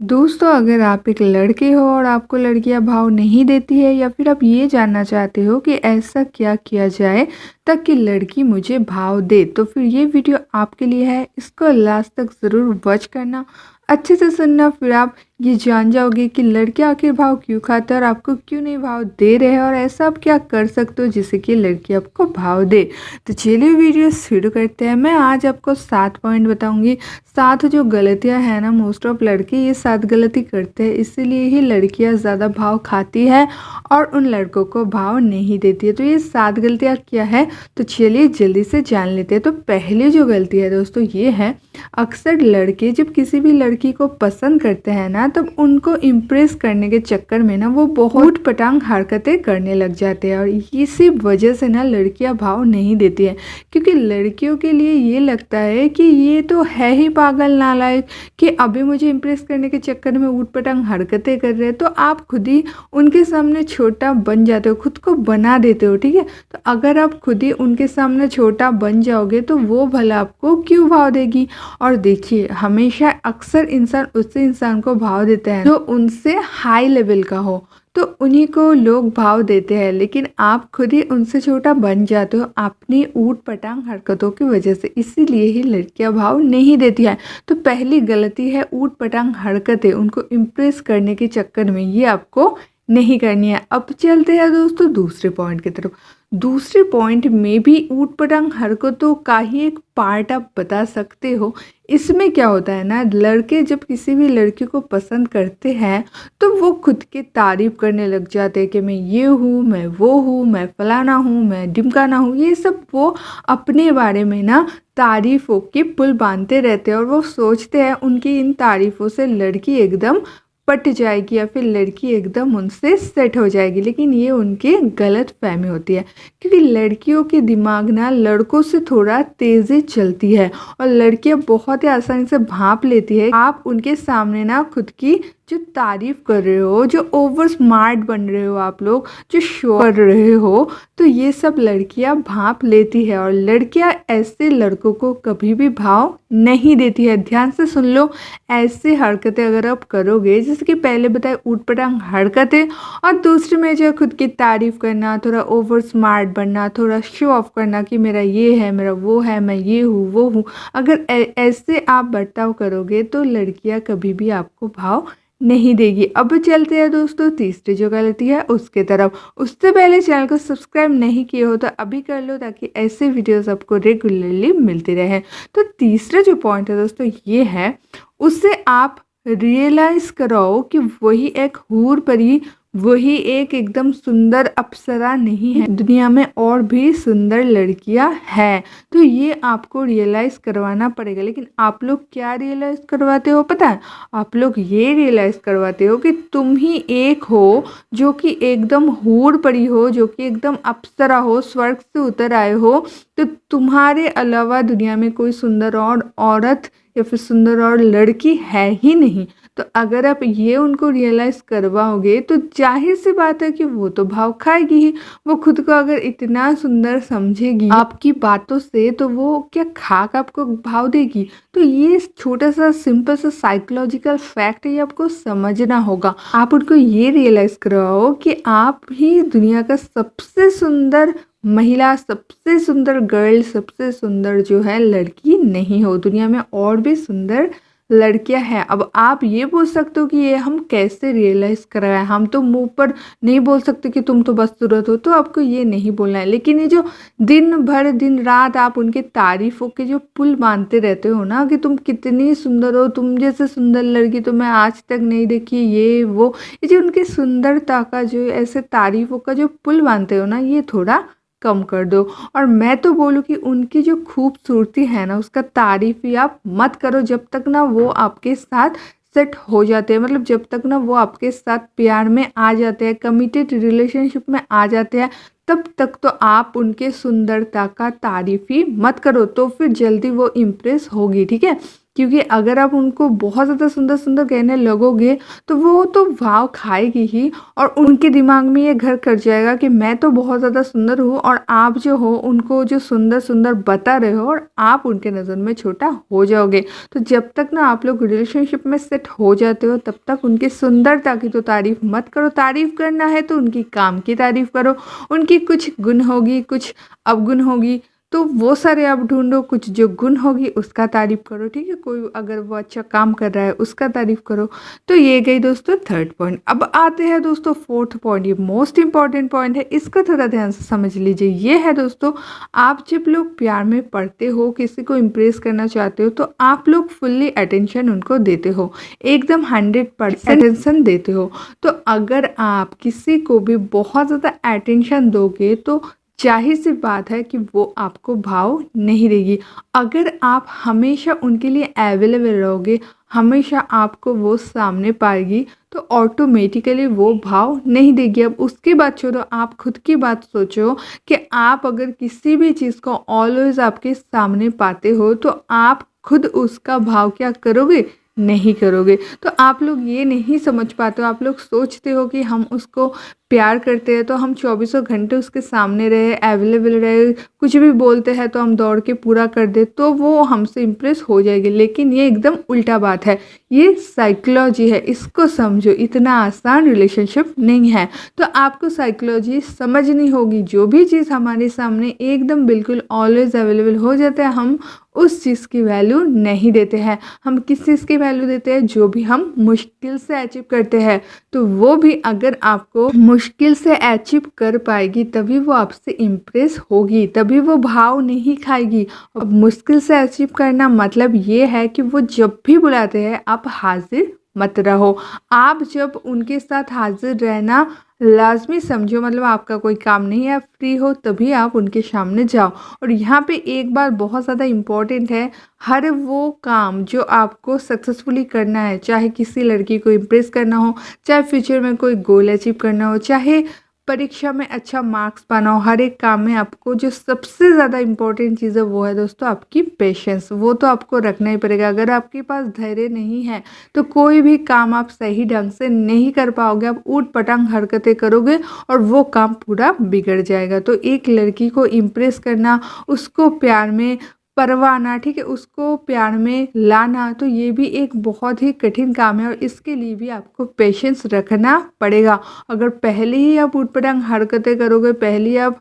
दोस्तों, अगर आप एक लड़के हो और आपको लड़कियां भाव नहीं देती है या फिर आप ये जानना चाहते हो कि ऐसा क्या किया जाए ताकि लड़की मुझे भाव दे, तो फिर ये वीडियो आपके लिए है। इसको लास्ट तक ज़रूर वॉच करना, अच्छे से सुनना। फिर आप ये जान जाओगे कि लड़के आखिर भाव क्यों खाते हैं और आपको क्यों नहीं भाव दे रहे हैं, और ऐसा आप क्या कर सकते हो जिससे कि लड़की आपको भाव दे। तो चलिए वीडियो शुरू करते हैं। मैं आज आपको 7 पॉइंट बताऊंगी। 7 जो गलतियां हैं ना, मोस्ट ऑफ लड़के ये 7 गलती करते हैं, इसीलिए ही लड़कियां ज़्यादा भाव खाती है और उन लड़कों को भाव नहीं देती है। तो ये 7 गलतियां क्या है, तो चलिए जल्दी से जान लेते हैं। तो पहली जो गलती है दोस्तों, ये है अक्सर लड़के जब किसी भी लड़की को पसंद करते हैं ना, तब उनको इम्प्रेस करने के चक्कर में ना वो बहुत पटांग हरकतें करने लग जाते हैं, और इसी वजह से ना लड़कियां भाव नहीं देती है। क्योंकि लड़कियों के लिए ये लगता है कि ये तो है ही पागल नालायक कि अभी मुझे इम्प्रेस करने के चक्कर में ऊटपटांग हरकतें कर रहे हैं। तो आप खुद ही उनके सामने छोटा बन जाते हो, खुद को बना देते हो। ठीक है, तो अगर आप खुद ही उनके सामने छोटा बन जाओगे तो वो भला आपको क्यों भाव देगी। और देखिए, हमेशा अक्सर इंसान उससे इंसान को भाव देता है जो उनसे हाई लेवल का हो, तो उन्हीं को लोग भाव देते हैं। लेकिन आप खुद ही उनसे छोटा बन जाते हो अपनी ऊट पटांग हरकतों की वजह से, इसीलिए ही लड़कियां भाव नहीं देती है। तो पहली गलती है ऊट पटांग हरकतें, उनको इम्प्रेस करने के चक्कर में ये आपको नहीं करनी है। अब चलते हैं दोस्तों दूसरे पॉइंट की तरफ। दूसरे पॉइंट में भी ऊट पटांग हरकतों का ही एक पार्ट आप बता सकते हो। इसमें क्या होता है ना, लड़के जब किसी भी लड़की को पसंद करते हैं तो वो खुद की तारीफ करने लग जाते हैं कि मैं ये हूँ, मैं वो हूँ, मैं फलाना हूँ, मैं ढिमकाना हूँ। ये सब वो अपने बारे में ना तारीफों के पुल बांधते रहते हैं, और वो सोचते हैं उनकी इन तारीफों से लड़की एकदम पट जाएगी या फिर लड़की एकदम उनसे सेट हो जाएगी। लेकिन ये उनकी गलत फहमी होती है, क्योंकि लड़कियों के दिमाग ना लड़कों से थोड़ा तेज़ी चलती है, और लड़कियां बहुत ही आसानी से भांप लेती है। आप उनके सामने ना खुद की जो तारीफ कर रहे हो, जो ओवर स्मार्ट बन रहे हो, आप लोग जो शो कर रहे हो, तो ये सब लड़कियां भांप लेती है, और लड़कियां ऐसे लड़कों को कभी भी भाव नहीं देती है। ध्यान से सुन लो, ऐसे हरकतें अगर आप करोगे, जैसे कि पहले बताए ऊटपटांग हरकतें, और दूसरे में जो खुद की तारीफ करना, थोड़ा ओवर स्मार्ट बनना, थोड़ा शो ऑफ करना कि मेरा ये है, मेरा वो है, मैं ये हूँ वो हूँ, अगर ऐसे आप बर्ताव करोगे तो लड़कियां कभी भी आपको भाव नहीं देगी। अब चलते हैं दोस्तों तीसरी जो गलती है उसके तरफ। उससे पहले चैनल को सब्सक्राइब नहीं किए हो तो अभी कर लो, ताकि ऐसे वीडियोस आपको रेगुलरली मिलते रहे। तो तीसरा जो पॉइंट है दोस्तों, ये है उससे आप रियलाइज कराओ कि वही एक हूर परी, वही एक एकदम सुंदर अप्सरा नहीं है, दुनिया में और भी सुंदर लड़कियां हैं। तो ये आपको रियलाइज करवाना पड़ेगा। लेकिन आप लोग क्या रियलाइज करवाते हो पता है, आप लोग ये रियलाइज करवाते हो कि तुम ही एक हो जो कि एकदम हूर परी हो, जो कि एकदम अप्सरा हो, स्वर्ग से उतर आए हो। तो तुम्हारे अलावा दुनिया में कोई सुंदर और औरत या फिर सुंदर और लड़की है ही नहीं। तो अगर आप ये उनको रियलाइज़ करवाओगे तो जाहिर सी बात है कि वो तो भाव खाएगी ही। वो खुद को अगर इतना सुंदर समझेगी आपकी बातों से, तो वो क्या खाक आपको भाव देगी। तो ये छोटा सा सिंपल सा साइकोलॉजिकल फैक्ट है, ये आपको समझना होगा। आप उनको ये रियलाइज़ करवाओ कि आप ही दुनिया का सबसे सुंदर महिला, सबसे सुंदर गर्ल, सबसे सुंदर जो है लड़की नहीं हो, दुनिया में और भी सुंदर लड़कियां हैं। अब आप ये बोल सकते हो कि ये हम कैसे रियलाइज़ कराएं, हम तो मुंह पर नहीं बोल सकते कि तुम तो बदसूरत हो, तो आपको ये नहीं बोलना है। लेकिन ये जो दिन भर दिन रात आप उनके तारीफों के जो पुल बांधते रहते हो ना, कि तुम कितनी सुंदर हो, तुम जैसे सुंदर लड़की तो मैं आज तक नहीं देखी, ये वो, ये जो उनकी सुंदरता का जो ऐसे तारीफों का जो पुल बांधते हो ना, ये थोड़ा कम कर दो। और मैं तो बोलूँ कि उनकी जो खूबसूरती है ना, उसका तारीफ ही आप मत करो जब तक ना वो आपके साथ सेट हो जाते हैं, मतलब जब तक ना वो आपके साथ प्यार में आ जाते हैं, कमिटेड रिलेशनशिप में आ जाते हैं, तब तक तो आप उनके सुंदरता का तारीफ ही मत करो। तो फिर जल्दी वो इम्प्रेस होगी, ठीक है। क्योंकि अगर आप उनको बहुत ज़्यादा सुंदर सुंदर कहने लगोगे तो वो तो भाव खाएगी ही, और उनके दिमाग में ये घर कर जाएगा कि मैं तो बहुत ज़्यादा सुंदर हूँ और आप जो हो उनको जो सुंदर सुंदर बता रहे हो और आप उनके नज़र में छोटा हो जाओगे। तो जब तक ना आप लोग रिलेशनशिप में सेट हो जाते हो तब तक उनकी सुंदरता की तो तारीफ मत करो। तारीफ करना है तो उनकी काम की तारीफ करो, उनकी कुछ गुण होगी कुछ अवगुण होगी तो वो सारे आप ढूंढो, कुछ जो गुण होगी उसका तारीफ करो, ठीक है। कोई अगर वो अच्छा काम कर रहा है उसका तारीफ करो। तो ये गई दोस्तों थर्ड पॉइंट। अब आते हैं दोस्तों फोर्थ पॉइंट, ये मोस्ट इंपॉर्टेंट पॉइंट है, इसका थोड़ा ध्यान से समझ लीजिए। ये है दोस्तों, आप जब लोग प्यार में पड़ते हो, किसी को इम्प्रेस करना चाहते हो तो आप लोग फुल्ली अटेंशन उनको देते हो, एकदम 100% अटेंशन देते हो। तो अगर आप किसी को भी बहुत ज़्यादा अटेंशन दोगे तो जाहिर सी बात है कि वो आपको भाव नहीं देगी। अगर आप हमेशा उनके लिए अवेलेबल रहोगे, हमेशा आपको वो सामने पाएगी तो ऑटोमेटिकली वो भाव नहीं देगी। अब उसकी बात छोड़ो, आप खुद की बात सोचो कि आप अगर किसी भी चीज़ को ऑलवेज आपके सामने पाते हो तो आप खुद उसका भाव क्या करोगे, नहीं करोगे। तो आप लोग ये नहीं समझ पाते हो, आप लोग सोचते हो कि हम उसको प्यार करते हैं तो हम 24 घंटे उसके सामने रहे, अवेलेबल रहे, कुछ भी बोलते हैं तो हम दौड़ के पूरा कर दे तो वो हमसे इम्प्रेस हो जाएगी। लेकिन ये एकदम उल्टा बात है, ये साइकोलॉजी है, इसको समझो। इतना आसान रिलेशनशिप नहीं है। तो आपको साइकोलॉजी समझनी होगी। जो भी चीज़ हमारे सामने एकदम बिल्कुल ऑलवेज अवेलेबल हो जाता है, हम उस चीज़ की वैल्यू नहीं देते हैं। हम किस चीज़ की वैल्यू देते हैं, जो भी हम मुश्किल से अचीव करते हैं। तो वो भी अगर आपको मुश्किल से अचीव कर पाएगी तभी वो आपसे इम्प्रेस होगी, तभी वो भाव नहीं खाएगी। अब मुश्किल से अचीव करना मतलब ये है कि वो जब भी बुलाते हैं आप हाजिर मत रहो। आप जब उनके साथ हाजिर रहना लाजमी समझो, मतलब आपका कोई काम नहीं है, आप फ्री हो तभी आप उनके सामने जाओ। और यहाँ पे एक बात बहुत ज़्यादा इम्पॉर्टेंट है, हर वो काम जो आपको सक्सेसफुली करना है, चाहे किसी लड़की को इम्प्रेस करना हो, चाहे फ्यूचर में कोई गोल अचीव करना हो, चाहे परीक्षा में अच्छा मार्क्स पाना हो, हर एक काम में आपको जो सबसे ज़्यादा इम्पोर्टेंट चीज़ है वो है दोस्तों आपकी पेशेंस। वो तो आपको रखना ही पड़ेगा। अगर आपके पास धैर्य नहीं है तो कोई भी काम आप सही ढंग से नहीं कर पाओगे, आप ऊट पटांग हरकतें करोगे और वो काम पूरा बिगड़ जाएगा। तो एक लड़की को इम्प्रेस करना, उसको प्यार में परवाना, ठीक है, उसको प्यार में लाना, तो ये भी एक बहुत ही कठिन काम है और इसके लिए भी आपको पेशेंस रखना पड़ेगा। अगर पहले ही आप ऊटपटांग हरकतें करोगे, पहले ही आप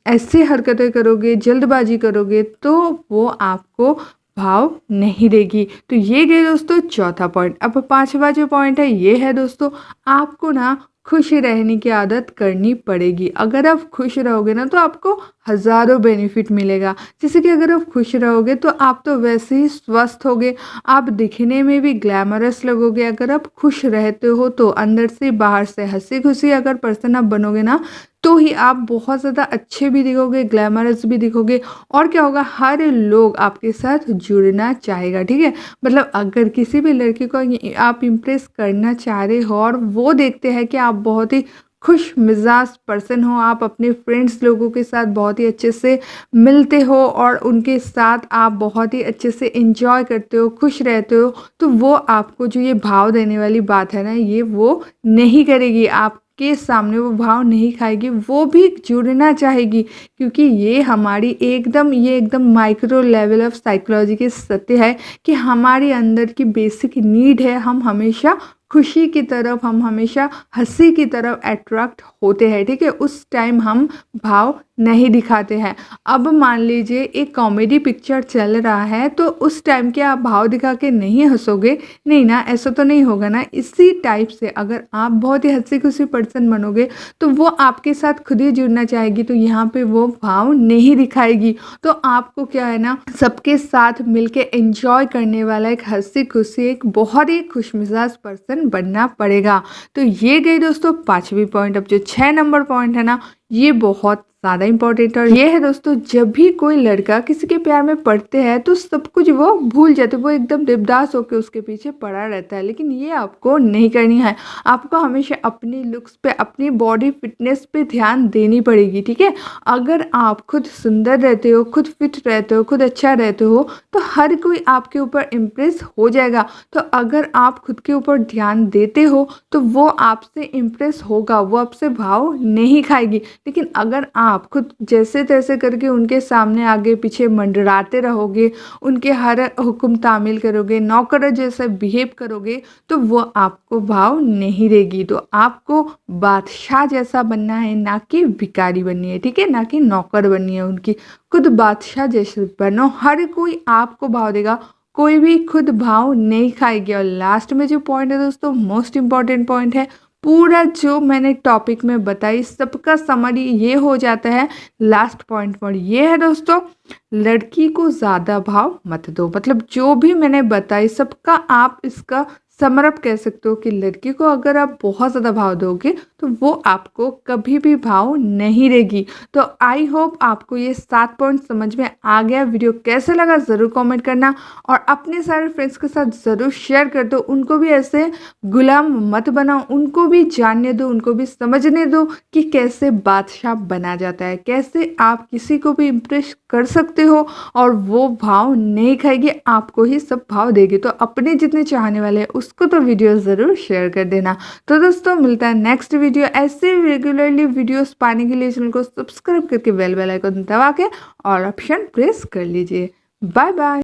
ऐसी हरकतें करोगे, जल्दबाजी करोगे तो वो आपको भाव नहीं देगी। तो ये गए दोस्तों चौथा पॉइंट। अब पांचवा जो पॉइंट है ये है दोस्तों, आपको ना खुश रहने की आदत करनी पड़ेगी। अगर आप खुश रहोगे ना तो आपको हज़ारों बेनिफिट मिलेगा। जैसे कि अगर आप खुश रहोगे तो आप तो वैसे ही स्वस्थ होगे, आप दिखने में भी ग्लैमरस लगोगे। अगर आप खुश रहते हो तो अंदर से बाहर से हंसी खुशी अगर पर्सन आप बनोगे ना तो ही आप बहुत ज़्यादा अच्छे भी दिखोगे, ग्लैमरस भी दिखोगे। और क्या होगा, हर लोग आपके साथ जुड़ना चाहेगा, ठीक है। मतलब अगर किसी भी लड़की को आप इम्प्रेस करना चाह रहे हो और वो देखते हैं कि आप बहुत ही खुश मिजाज पर्सन हो, आप अपने फ्रेंड्स लोगों के साथ बहुत ही अच्छे से मिलते हो और उनके साथ आप बहुत ही अच्छे से एंजॉय करते हो, खुश रहते हो, तो वो आपको जो ये भाव देने वाली बात है ना, ये वो नहीं करेगी। आपके सामने वो भाव नहीं खाएगी, वो भी जुड़ना चाहेगी। क्योंकि ये एकदम माइक्रो लेवल ऑफ साइकोलॉजी के सत्य है कि हमारे अंदर की बेसिक नीड है, हम हमेशा खुशी की तरफ, हम हमेशा हंसी की तरफ अट्रैक्ट होते हैं, ठीक है। उस टाइम हम भाव नहीं दिखाते हैं। अब मान लीजिए एक कॉमेडी पिक्चर चल रहा है तो उस टाइम के आप भाव दिखा के नहीं हंसोगे, नहीं ना, ऐसा तो नहीं होगा ना। इसी टाइप से अगर आप बहुत ही हंसी खुशी पर्सन बनोगे तो वो आपके साथ खुद ही जुड़ना चाहेगी, तो यहाँ पे वो भाव नहीं दिखाएगी। तो आपको क्या है ना, सबके साथ मिलके एंजॉय करने वाला एक हंसी खुशी, एक बहुत ही खुशमिजाज पर्सन बनना पड़ेगा। तो ये गई दोस्तों पांचवी पॉइंट। अब जो 6 नंबर पॉइंट है ना, ये बहुत ज़्यादा इम्पोर्टेंट है। और ये है दोस्तों, जब भी कोई लड़का किसी के प्यार में पड़ते हैं तो सब कुछ वो भूल जाते, वो एकदम देवदास होकर उसके पीछे पड़ा रहता है। लेकिन ये आपको नहीं करनी है, आपको हमेशा अपनी लुक्स पे, अपनी बॉडी फिटनेस पे ध्यान देनी पड़ेगी, ठीक है। अगर आप खुद सुंदर रहते हो, खुद फिट रहते हो, खुद अच्छा रहते हो तो हर कोई आपके ऊपर इम्प्रेस हो जाएगा। तो अगर आप खुद के ऊपर ध्यान देते हो तो वो आपसे इम्प्रेस होगा, वो आपसे भाव नहीं खाएगी। लेकिन अगर आप खुद जैसे तैसे करके उनके सामने आगे पीछे मंडराते रहोगे, उनके हर हुक्म तामील करोगे, नौकर जैसे बिहेव करोगे तो वो आपको भाव नहीं देगी। तो आपको बादशाह जैसा बनना है, ना कि भिखारी बननी है, ठीक है, ना कि नौकर बननी है उनकी। खुद बादशाह जैसे बनो, हर कोई आपको भाव देगा, कोई भी खुद भाव नहीं खाएगी। और लास्ट में जो पॉइंट है दोस्तों, मोस्ट इम्पॉर्टेंट पॉइंट है, पूरा जो मैंने टॉपिक में बताई सबका समरी ये हो जाता है लास्ट पॉइंट पर। ये है दोस्तों, लड़की को ज़्यादा भाव मत दो। मतलब जो भी मैंने बताई सबका आप इसका समरअप कह सकते हो कि लड़की को अगर आप बहुत ज़्यादा भाव दोगे तो वो आपको कभी भी भाव नहीं देगी। तो आई होप आपको ये 7 पॉइंट समझ में आ गया। वीडियो कैसे लगा ज़रूर कमेंट करना और अपने सारे फ्रेंड्स के साथ ज़रूर शेयर कर दो। उनको भी ऐसे गुलाम मत बनाओ, उनको भी जानने दो, उनको भी समझने दो कि कैसे बादशाह बना जाता है, कैसे आप किसी को भी इम्प्रेस कर सकते हो और वो भाव नहीं खाएगी, आपको ही सब भाव देगी। तो अपने जितने चाहने वाले हैं उसको तो वीडियो ज़रूर शेयर कर देना। तो दोस्तों मिलता है नेक्स्ट वीडियो। ऐसे रेगुलरली वीडियोस पाने के लिए चैनल को सब्सक्राइब करके बेल आइकन दबा के और ऑप्शन प्रेस कर लीजिए। Bye bye.